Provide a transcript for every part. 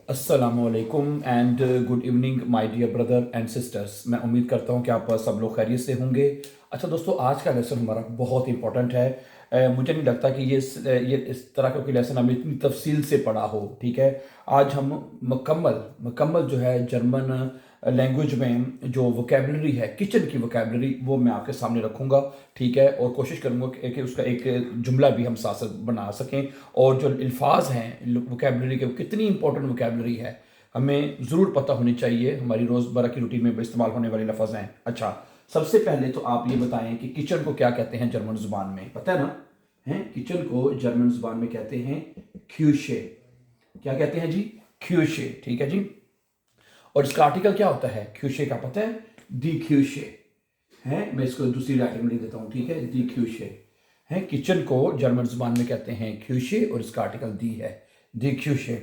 अस्सलामुअलैकुम and good evening my dear brother and sisters. मैं उम्मीद करता हूं कि आप सब लोग खैरियत से होंगे। अच्छा दोस्तों, आज का लेसन हमारा बहुत इंपॉर्टेंट है। मुझे नहीं लगता कि ये इस तरह का कोई लेसन हमने इतनी तफसील से पढ़ा हो। ठीक है, आज हम मुकम्मल मुकम्मल जो है जर्मन लैंग्वेज में जो वोकेबलरी है, किचन की वोकेबलरी, वो मैं आपके सामने रखूंगा। ठीक है, और कोशिश करूंगा कि उसका एक जुमला भी हम साथ साथ बना सकें। और जो अल्फाज हैं वोकेबलरी के, वो कितनी इंपॉर्टेंट वोकेबलरी है, हमें ज़रूर पता होनी चाहिए। हमारी रोज़मर्रा की रूटीन में इस्तेमाल होने वाली लफ्ज़ हैं। अच्छा, सबसे पहले तो आप ये बताएं कि किचन को क्या कहते हैं जर्मन ज़ुबान में, पता है ना? हैं, किचन को जर्मन ज़ुबान में कहते हैं क्यूशे। क्या कहते हैं जी? क्यूशे। ठीक है जी। और इसका आर्टिकल क्या होता है क्यूशे का, पता है? दी क्यूशे है। मैं इसको दूसरी राइटिंग में लिख देता हूँ। ठीक है, दी क्यूशे है। किचन को जर्मन जुबान में कहते हैं क्यूशे और इसका आर्टिकल दी है, दी क्यूशे।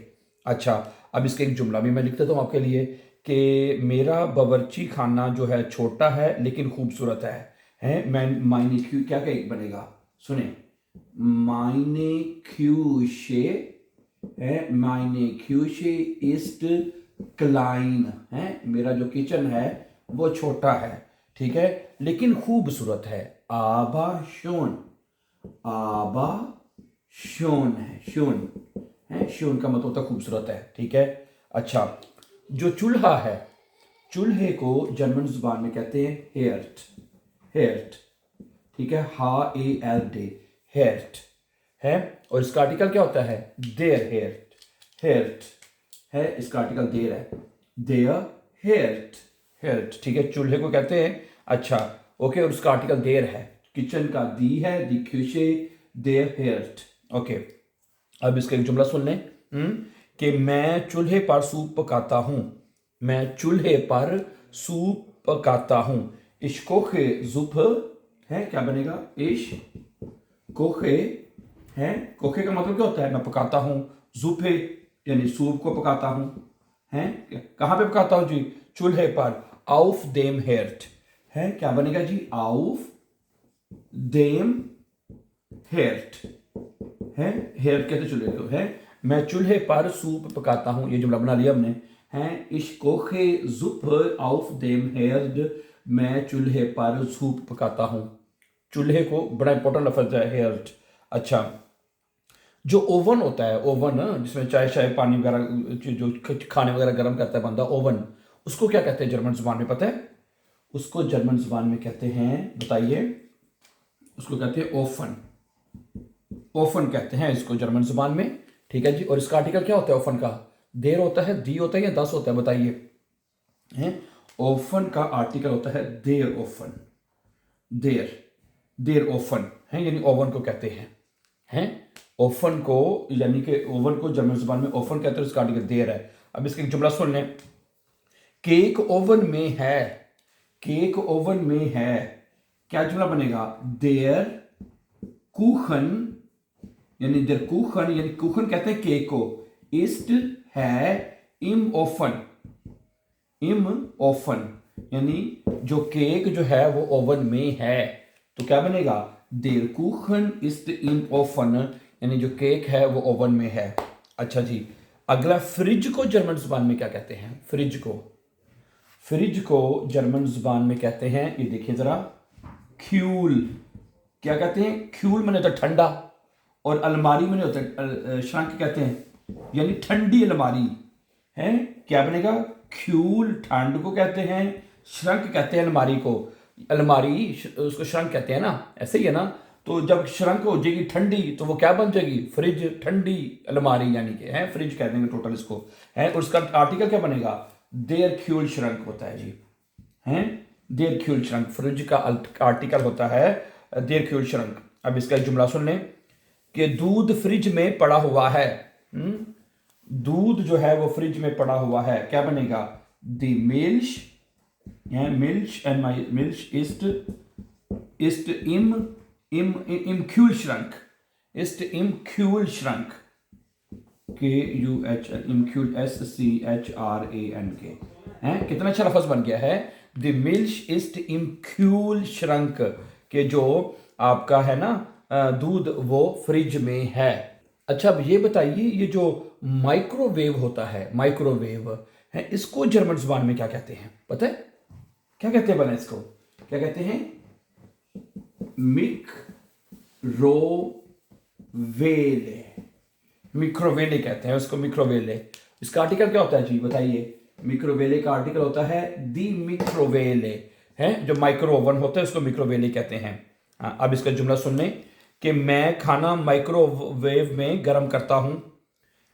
अच्छा, अब इसका एक जुमला भी मैं लिख देता हूँ आपके लिए कि मेरा बावर्ची खाना जो है छोटा है लेकिन खूबसूरत है। मैं मायने क्यू क्या क्या बनेगा, सुने। मायने क्यूशे है, मायने क्यूशे इस्ट क्लाइन है। मेरा जो किचन है वो छोटा है, ठीक है, लेकिन खूबसूरत है। आबा शोन, आबा शोन है, शोन है, शोन का मतलब होता है खूबसूरत है। ठीक है। अच्छा, जो चूल्हा है, चूल्हे को जर्मन जुबान में कहते हैं हेर्ट, हेर्ट। ठीक है, हा ए एल डे, हेर्ट है। और इसका आर्टिकल क्या होता है? देर हेर्ट, हेर्ट है। इसका आर्टिकल देर है, देयर हेर्ट, हेर्ट। ठीक है, चूल्हे को कहते हैं। अच्छा, ओके, और उसका आर्टिकल देर है। किचन का दी है, दी क्यूशे, देयर हेर्ट। ओके, अब इसका एक जुमला सुन लें। कि मैं चूल्हे पर सूप पकाता हूं, मैं चूल्हे पर सूप पकाता हूं। इश्कोखे जुप है, क्या बनेगा? इश कोखे है। कोखे का मतलब क्या होता है? मैं पकाता हूं। जुपे यानी सूप को पकाता हूं। है, कहां पे पकाता हूं जी? चूल्हे पर। आउफ देम हेर्ट है, क्या बनेगा जी? आउफ देम हेर्ट है। हेर्ट कहते चूल्हे को है। मैं चूल्हे पर सूप पकाता हूं, ये जुमला बना लिया हमने। है, इश कोखे जुप आउफ देम हेर्ड, मैं चूल्हे पर सूप पकाता हूं। चूल्हे को बड़ा इंपॉर्टेंट लफ्ज है, हेर्ट। अच्छा, जो ओवन होता है, ओवन जिसमें चाय शाय पानी वगैरह जो खाने वगैरह गर्म करता है बंदा, ओवन, उसको क्या कहते हैं जर्मन जुबान में, पता है? उसको जर्मन जुबान में कहते हैं, बताइए। उसको कहते हैं ओफन, ओफन कहते हैं इसको जर्मन जुबान में। ठीक है जी। और इसका आर्टिकल क्या होता है ओफन का? देर होता है, दी होता है या दस होता है, बताइए। हैं, ओफन का आर्टिकल होता है देर ओफन, देर, देर ओफन है, यानी ओवन को कहते हैं ओफन को, यानी कि ओवन को जर्मन जुबान में ओफन कहते हैं। इसका आर्टिकल देर है। अब इसका एक जुमला सुन लें। केक ओवन में है, केक ओवन में है, क्या जुमला बनेगा? देर कुखन, यानी देर कुखन, यानी कुखन कहते हैं केक को। इस्ट है इम ओफन, इम ओफन, यानी जो केक जो है वो ओवन में है, तो क्या बनेगा? देर कुखन इस्ट इम ओफन, यानी जो केक है वो ओवन में है। अच्छा जी, अगला, फ्रिज को जर्मन जुबान में क्या कहते हैं? फ्रिज को, फ्रिज को जर्मन जुबान में कहते हैं, ये देखिए जरा, क्यूल। क्या कहते हैं? क्यूल मैंने होता है ठंडा, और अलमारी मैंने होता है श्रंक कहते हैं, यानी ठंडी अलमारी है। क्या बनेगा? क्यूल ठंड को कहते हैं, श्रंक कहते हैं अलमारी को। अलमारी उसको श्रंक कहते हैं ना, ऐसे ही है ना? तो जब श्रंक हो जाएगी ठंडी, तो वो क्या बन जाएगी? फ्रिज, ठंडी अलमारी, यानी कि है फ्रिज कह देंगे टोटल इसको। है, और उसका आर्टिकल क्या बनेगा? देयर क्यूल श्रंक होता है जी। हैं, देयर क्यूल श्रंक, फ्रिज का आर्टिकल होता है देयर क्यूल श्रंक। अब इसका एक जुमला सुन लें कि दूध फ्रिज में पड़ा हुआ है। दूध जो है वो फ्रिज में पड़ा हुआ है, क्या बनेगा? दी मिल्श, मिल्श एंड माई मिल्श इस्ट, इस्ट इम इम इम क्यूल श्रंक, इस्ट इम क्यूल श्रंक, के यू एच एल, इम Kiul, S C H R A N के। हैं, कितना अच्छा लफ्ज बन गया है। द मिल्श इस्ट इम क्यूल श्रंक, के जो आपका है ना दूध, वो फ्रिज में है। अच्छा, अब ये बताइए, ये जो माइक्रोवेव होता है, माइक्रोवेव है, इसको जर्मन जुबान में क्या कहते हैं पता है? क्या कहते हैं बना इसको? क्या कहते हैं? मिक्रोवेले, मिक्रोवेले कहते हैं उसको, मिक्रोवेले। इसका आर्टिकल क्या होता है जी बताइए? मिक्रोवेले का आर्टिकल होता है दी मिक्रोवेले, है जो माइक्रो ओवन होता है उसको मिक्रोवेले कहते हैं। हाँ, अब इसका जुमला सुन लें कि मैं खाना माइक्रोवेव में गर्म करता हूं,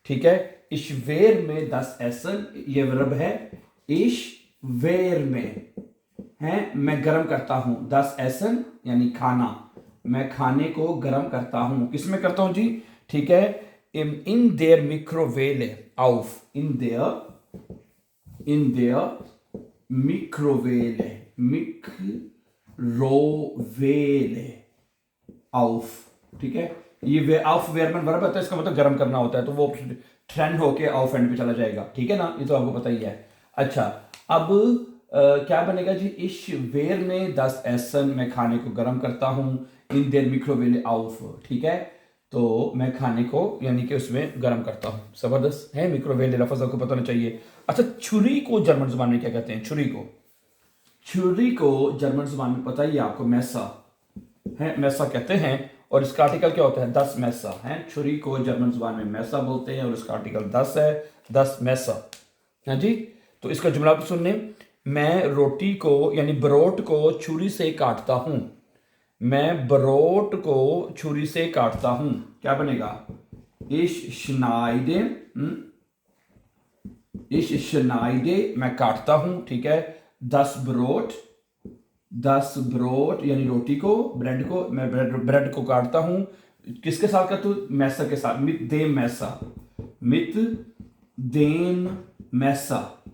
ठीक है। इश वेर में 10 एसन, ये वर्ब है। इश वेर में है, मैं गर्म करता हूं, 10 एसन यानी खाना, मैं खाने को गर्म करता हूं। किसमें करता हूं जी? ठीक है, इन देयर मिक्रोवेले आउफ, इन देयर मिक्रोवेले, मिक्रोवेले आउफ, ठीक है। ये आउफ वेयरमैन वर्ब होता है, इसका मतलब गर्म करना होता है, तो वो ट्रेंड होके आउफ एंड पे चला जाएगा, ठीक है ना, ये तो आपको पता ही है। अच्छा, अब क्या बनेगा जी? इश वेर में 10 एसन, मैं खाने को गर्म करता हूं, इन देर मिक्रोवेले आउफ, ठीक है। तो मैं खाने को यानी कि उसमें गर्म करता हूं। जबरदस्त है, मिक्रोवेले लफ्ज आपको पता होना चाहिए। अच्छा, छुरी को जर्मन जुबान में क्या कहते हैं? छुरी को, छुरी को जर्मन जुबान में पता ही है आपको, मैसा है, मैसा कहते हैं। और इसका आर्टिकल क्या होता है? 10 मैसा है। छुरी को जर्मन जुबान में मैसा बोलते हैं और इसका आर्टिकल 10 है, 10 मैसा। हाँ जी, तो इसका जुमला भी सुन लें। मैं रोटी को यानी बरोट को छुरी से काटता हूं, मैं बरोट को छुरी से काटता हूं। क्या बनेगा? इश schneide, मैं काटता हूं, ठीक है। 10 ब्रोट, 10 ब्रोट यानी रोटी को, ब्रेड को, मैं ब्रेड को काटता हूं। किसके साथ करता हूं? मैसा के साथ, मित देम मैसा, मित देम मैसा,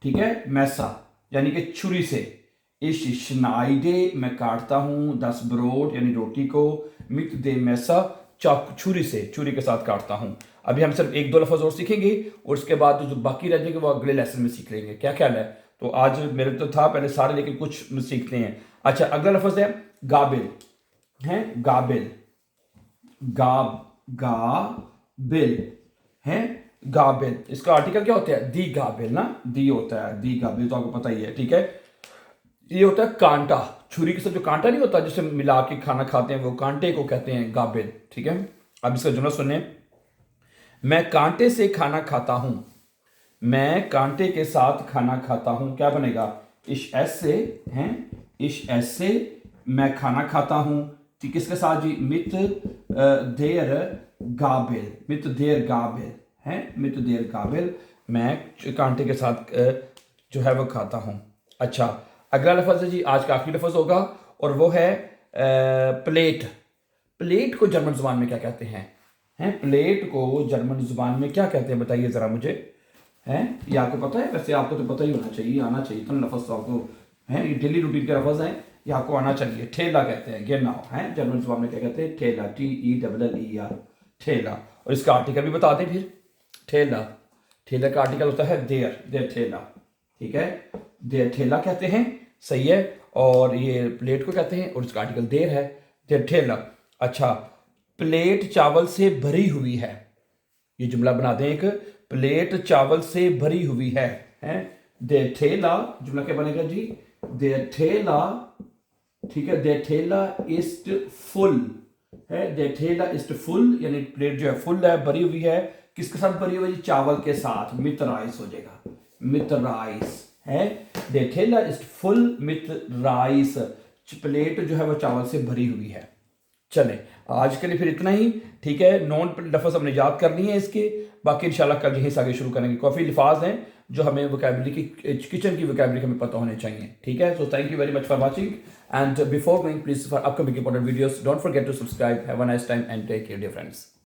ठीक है, मैसा यानी कि छुरी से। इश schneide, मैं काटता हूं, 10 ब्रोट यानी रोटी को, मित देम मैसा, चाकू छुरी से, छुरी के साथ काटता हूं। अभी हम सिर्फ 1-2 लफ्ज और सीखेंगे और उसके बाद जो बाकी रह जाएंगे वो अगले लेसन में सीख लेंगे। क्या ख्याल है? तो आज मेरे तो था पहले सारे, लेकिन कुछ सीखते हैं। अच्छा, अगला लफ्ज है गाबिल, है गाबिल, गाबिल है, गाबिल। इसका आर्टिकल क्या होता है? दी गाबिल ना, दी होता है, दी गाबिल तो आपको पता ही है, ठीक है। ये होता है कांटा, छुरी के साथ जो कांटा नहीं होता जिसे मिला के खाना खाते हैं, वो कांटे को कहते हैं गाबिल, ठीक है। अब इसका जुमला सुनिए। मैं कांटे से खाना खाता हूं, मैं कांटे के साथ खाना खाता हूं। क्या बनेगा? इश ऐसे हैं, इश ऐसे मैं खाना खाता हूं, ठीक, किसके साथ जी? मित देर गाबिल, मित देर गाबिल है, मित देर गाबिल, मैं कांटे के साथ जो है वो खाता हूं। अच्छा, अगला लफ्ज है जी, आज का आखिरी लफ्ज होगा और वो है प्लेट। प्लेट को जर्मन जुबान में क्या कहते हैं? हैं, प्लेट को जर्मन जुबान में क्या कहते हैं बताइए जरा मुझे, हैं? ये आपको पता है? वैसे आपको तो पता ही होना चाहिए, आना चाहिए, इतना लफ्ज तो आपको है, ये डेली रूटीन के लफ्ज हैं, ये आपको आना चाहिए। ठेला कहते हैं, गेनाओ है, जर्मन जुबान में क्या कहते हैं? ठेला, TELLER, ठेला। और इसका आर्टिकल भी बता दें फिर। ठेला, ठेला का आर्टिकल होता है देर ठेला, ठीक है, देर ठेला कहते हैं, सही है। और ये प्लेट को कहते हैं और इसका आर्टिकल देर है, देर ठेला। अच्छा, प्लेट चावल से भरी हुई है, ये जुमला बना दें एक, प्लेट चावल से भरी हुई है, हैं? देर ठेला, जुमला क्या बनेगा जी? देर ठेला, ठीक है, देर ठेला इज फुल है, देर ठेला इज फुल यानी प्लेट जो है फुल है, भरी हुई है। किसके साथ भरी हुई? चावल के साथ, मित राइस हो जाएगा, मित राइस है। देर ठेला इज फुल मित राइस, प्लेट जो है वो चावल से भरी हुई है। चले, आज के लिए फिर इतना ही, ठीक है। नॉन लफ्ज हमने याद करनी है इसके, बाकी इंशाल्लाह कल यहीं से आगे शुरू करेंगे। काफ़ी अल्फाज हैं जो हमें वोकैबुलरी की, किचन की वोकैबुलरी हमें पता होने चाहिए, ठीक है। So thank you very much for watching and before going please for upcoming important videos don't forget to subscribe. Have a nice time and take care dear friends.